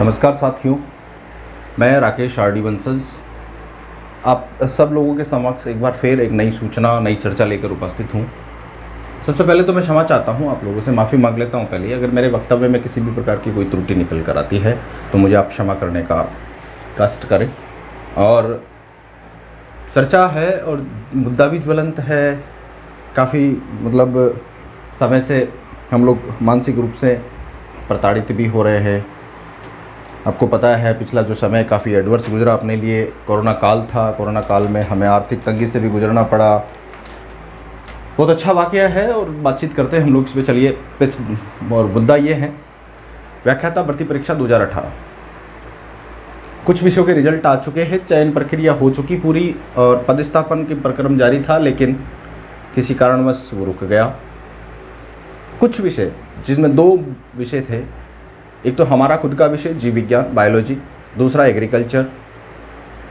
नमस्कार साथियों, मैं राकेश आरडी वंशज आप सब लोगों के समक्ष एक बार फिर एक नई सूचना, नई चर्चा लेकर उपस्थित हूँ। सबसे पहले तो मैं क्षमा चाहता हूँ, आप लोगों से माफ़ी मांग लेता हूँ पहले। अगर मेरे वक्तव्य में किसी भी प्रकार की कोई त्रुटि निकल कर आती है तो मुझे आप क्षमा करने का कष्ट करें। और चर्चा है और मुद्दा भी ज्वलंत है। काफ़ी समय से हम लोग मानसिक रूप से प्रताड़ित भी हो रहे हैं। आपको पता है पिछला जो समय काफ़ी एडवर्स गुजरा अपने लिए। कोरोना काल था, कोरोना काल में हमें आर्थिक तंगी से भी गुजरना पड़ा। बहुत अच्छा वाक़या है और बातचीत करते हैं हम लोग इस पर। चलिए, और मुद्दा ये है, व्याख्याता भर्ती परीक्षा 2018 कुछ विषयों के रिजल्ट आ चुके हैं, चयन प्रक्रिया हो चुकी पूरी और पदस्थापन के प्रक्रम जारी था, लेकिन किसी कारणवश वो रुक गया। कुछ विषय, जिसमें 2 विषय थे, एक तो हमारा खुद का विषय जीव विज्ञान बायोलॉजी, दूसरा एग्रीकल्चर,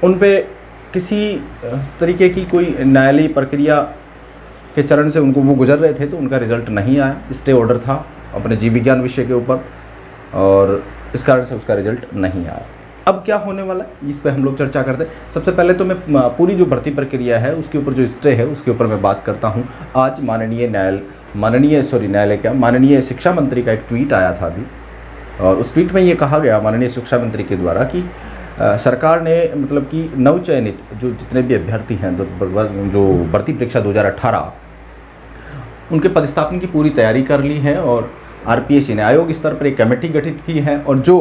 उन पे किसी तरीके की कोई न्यायालयी प्रक्रिया के चरण से उनको वो गुजर रहे थे, तो उनका रिजल्ट नहीं आया। स्टे ऑर्डर था अपने जीव विज्ञान विषय के ऊपर और इस कारण से उसका रिजल्ट नहीं आया। अब क्या होने वाला है, इस पे हम लोग चर्चा करते हैं। सबसे पहले तो मैं पूरी जो भर्ती प्रक्रिया है उसके ऊपर जो स्टे है उसके ऊपर मैं बात करता हूँ। आज माननीय शिक्षा मंत्री का एक ट्वीट आया था अभी, और उस ट्वीट में ये कहा गया माननीय शिक्षा मंत्री के द्वारा कि सरकार ने कि नवचयनित जो जितने भी अभ्यर्थी हैं जो भर्ती परीक्षा 2018 उनके पदस्थापन की पूरी तैयारी कर ली है और आरपीएससी ने आयोग स्तर पर एक कमेटी गठित की है और जो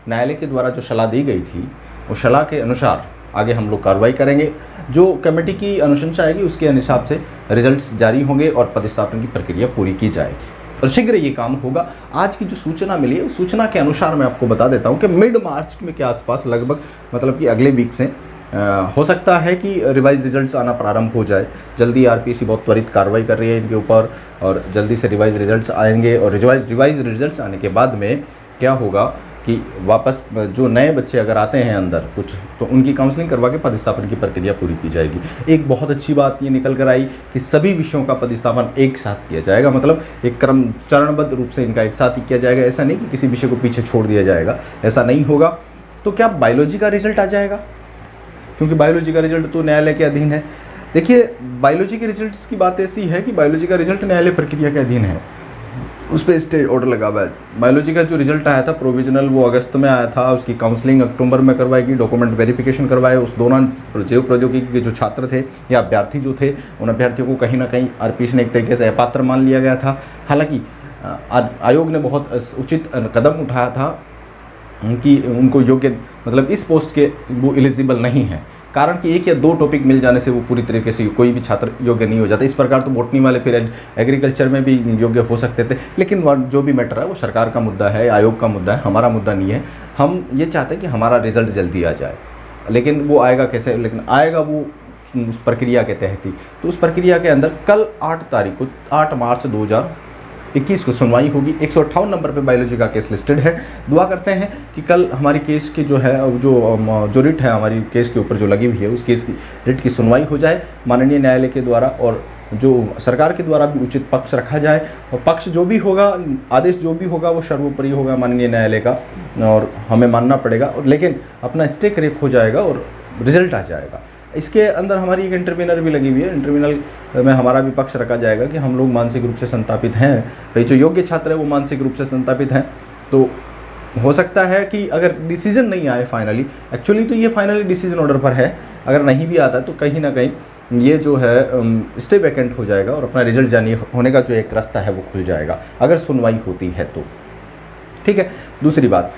न्यायालय के द्वारा जो सलाह दी गई थी उस सलाह के अनुसार आगे हम लोग कार्रवाई करेंगे। जो कमेटी की अनुशंसा आएगी उसके हिसाब से रिजल्ट्स जारी होंगे और पदस्थापन की प्रक्रिया पूरी की जाएगी और शीघ्र ये काम होगा। आज की जो सूचना मिली है उस सूचना के अनुसार मैं आपको बता देता हूँ कि मिड मार्च में के आसपास लगभग कि अगले वीक से हो सकता है कि रिवाइज रिजल्ट्स आना प्रारंभ हो जाए। जल्दी आरपीएससी बहुत त्वरित कार्रवाई कर रही है इनके ऊपर और जल्दी से रिवाइज रिजल्ट्स आएंगे और रिवाइज रिजल्ट्स आने के बाद में क्या होगा कि वापस जो नए बच्चे अगर आते हैं अंदर कुछ, तो उनकी काउंसलिंग करवा के पदस्थापन की प्रक्रिया पूरी की जाएगी। एक बहुत अच्छी बात ये निकल कर आई कि सभी विषयों का पदस्थापन एक साथ किया जाएगा, एक चरणबद्ध रूप से इनका एक साथ ही किया जाएगा। ऐसा नहीं कि किसी विषय को पीछे छोड़ दिया जाएगा, ऐसा नहीं होगा। तो क्या बायोलॉजी का रिजल्ट आ जाएगा? क्योंकि बायोलॉजी का रिजल्ट तो न्यायालय के अधीन है। देखिए, बायोलॉजी के रिजल्ट की बात ऐसी है कि बायोलॉजी का रिजल्ट न्यायालय प्रक्रिया के अधीन है, उस पर स्टे ऑर्डर लगा हुआ है। बायोलॉजी का जो रिजल्ट आया था प्रोविजनल, वो अगस्त में आया था। उसकी काउंसलिंग अक्टूबर में करवाएगी, डॉक्यूमेंट वेरिफिकेशन करवाए। उस दौरान जैव प्रौद्योगिकी के जो छात्र थे या अभ्यर्थी जो थे, उन अभ्यर्थियों को कहीं ना कहीं आरपीएससी ने एक तरीके से अपात्र मान लिया गया था। हालांकि आयोग ने बहुत उचित कदम उठाया था कि उनको योग्य इस पोस्ट के वो एलिजिबल नहीं है, कारण कि 1 या 2 टॉपिक मिल जाने से वो पूरी तरीके से कोई भी छात्र योग्य नहीं हो जाता। इस प्रकार तो बॉटनी वाले फिर एग्रीकल्चर में भी योग्य हो सकते थे, लेकिन जो भी मैटर है वो सरकार का मुद्दा है, आयोग का मुद्दा है, हमारा मुद्दा नहीं है। हम ये चाहते हैं कि हमारा रिजल्ट जल्दी आ जाए, लेकिन वो आएगा कैसे? लेकिन आएगा वो उस प्रक्रिया के तहत ही। तो उस प्रक्रिया के अंदर कल 8 मार्च 2021 को सुनवाई होगी। 158 नंबर पे बायोलॉजी का केस लिस्टेड है। दुआ करते हैं कि कल हमारी केस की जो रिट है हमारी केस के ऊपर जो लगी हुई है उस केस की रिट की सुनवाई हो जाए माननीय न्यायालय के द्वारा, और जो सरकार के द्वारा भी उचित पक्ष रखा जाए और पक्ष जो भी होगा, आदेश जो भी होगा वो सर्वोपरि होगा माननीय न्यायालय का और हमें मानना पड़ेगा। लेकिन अपना स्टे करेक्ट हो जाएगा और रिजल्ट आ जाएगा। इसके अंदर हमारी एक इंटरव्यूनर भी लगी हुई है। इंटरव्यूनर में हमारा भी पक्ष रखा जाएगा कि हम लोग मानसिक रूप से संतापित हैं, भाई जो योग्य छात्र है वो मानसिक रूप से संतापित हैं। तो हो सकता है कि अगर डिसीजन नहीं आए फाइनली, एक्चुअली तो ये फाइनली डिसीजन ऑर्डर पर है, अगर नहीं भी आता तो कहीं ना कहीं ये जो है स्टे वैकेंट हो जाएगा और अपना रिजल्ट जानी होने का जो एक रास्ता है वो खुल जाएगा, अगर सुनवाई होती है तो। ठीक है। दूसरी बात,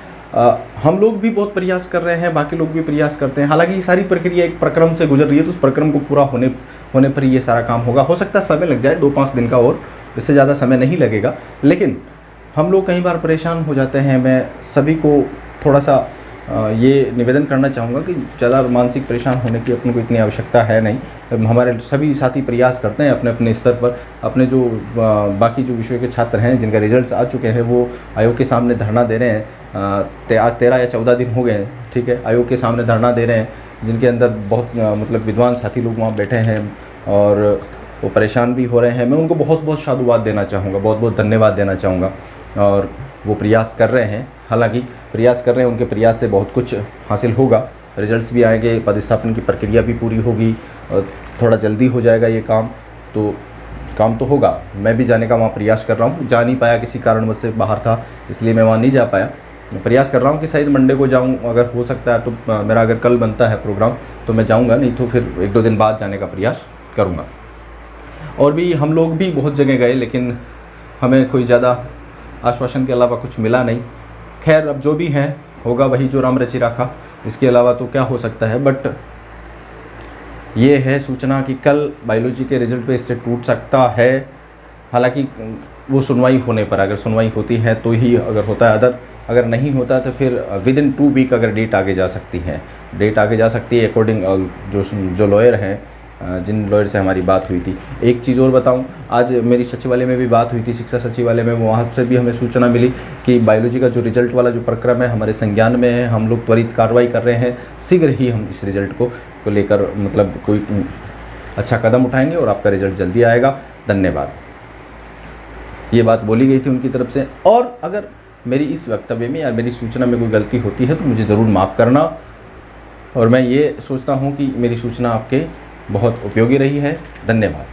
हम लोग भी बहुत प्रयास कर रहे हैं, बाकी लोग भी प्रयास करते हैं। हालांकि ये सारी प्रक्रिया एक प्रक्रम से गुजर रही है, तो उस प्रक्रम को पूरा होने पर ये सारा काम होगा। हो सकता है समय लग जाए 2-5 दिन का, और इससे ज़्यादा समय नहीं लगेगा। लेकिन हम लोग कई बार परेशान हो जाते हैं। मैं सभी को थोड़ा सा ये निवेदन करना चाहूँगा कि ज़्यादा मानसिक परेशान होने की अपने को इतनी आवश्यकता है नहीं। हमारे सभी साथी प्रयास करते हैं अपने अपने स्तर पर। अपने जो बाकी जो विषयों के छात्र हैं जिनका रिजल्ट्स आ चुके हैं वो आयोग के सामने धरना दे रहे हैं। आज 13 या 14 दिन हो गए हैं। ठीक है, आयोग के सामने धरना दे रहे हैं, जिनके अंदर बहुत विद्वान साथी लोग वहाँ बैठे हैं और वो परेशान भी हो रहे हैं। मैं उनको बहुत बहुत साधुवाद देना चाहूँगा, बहुत बहुत धन्यवाद देना चाहूँगा। और वो प्रयास कर रहे हैं हालांकि प्रयास कर रहे हैं, उनके प्रयास से बहुत कुछ हासिल होगा, रिजल्ट्स भी आएंगे, पदस्थापन की प्रक्रिया भी पूरी होगी और थोड़ा जल्दी हो जाएगा ये काम तो होगा। मैं भी जाने का वहाँ प्रयास कर रहा हूँ, जा नहीं पाया, किसी कारणवश से बाहर था इसलिए मैं वहाँ नहीं जा पाया। प्रयास कर रहा हूँ कि शायद मंडे को जाऊँ, अगर हो सकता है तो मेरा अगर कल बनता है प्रोग्राम तो मैं जाऊँगा, नहीं तो फिर 1-2 दिन बाद जाने का प्रयास करूँगा। और भी हम लोग भी बहुत जगह गए लेकिन हमें कोई ज़्यादा आश्वासन के अलावा कुछ मिला नहीं। खैर अब जो भी है होगा वही जो राम रचि राखा, इसके अलावा तो क्या हो सकता है। बट ये है सूचना कि कल बायोलॉजी के रिजल्ट पे स्टेट टूट सकता है। हालांकि वो सुनवाई होने पर, अगर सुनवाई होती है तो ही अगर होता है, अगर नहीं होता तो फिर विदिन 2 वीक अगर डेट आगे जा सकती है, अकॉर्डिंग जो लॉयर हैं, जिन लॉयर से हमारी बात हुई थी। एक चीज़ और बताऊं, आज मेरी सचिवालय में भी बात हुई थी, शिक्षा सचिवालय में, वहाँ से भी हमें सूचना मिली कि बायोलॉजी का जो रिजल्ट वाला जो प्रक्रम है हमारे संज्ञान में है, हम लोग त्वरित कार्रवाई कर रहे हैं, शीघ्र ही हम इस रिजल्ट को लेकर मतलब कोई अच्छा कदम उठाएंगे और आपका रिजल्ट जल्दी आएगा। धन्यवाद। ये बात बोली गई थी उनकी तरफ से। और अगर मेरी इस वक्तव्य में या मेरी सूचना में कोई गलती होती है तो मुझे ज़रूर माफ़ करना। और मैं ये सोचता हूँ कि मेरी सूचना आपके बहुत उपयोगी रही है। धन्यवाद।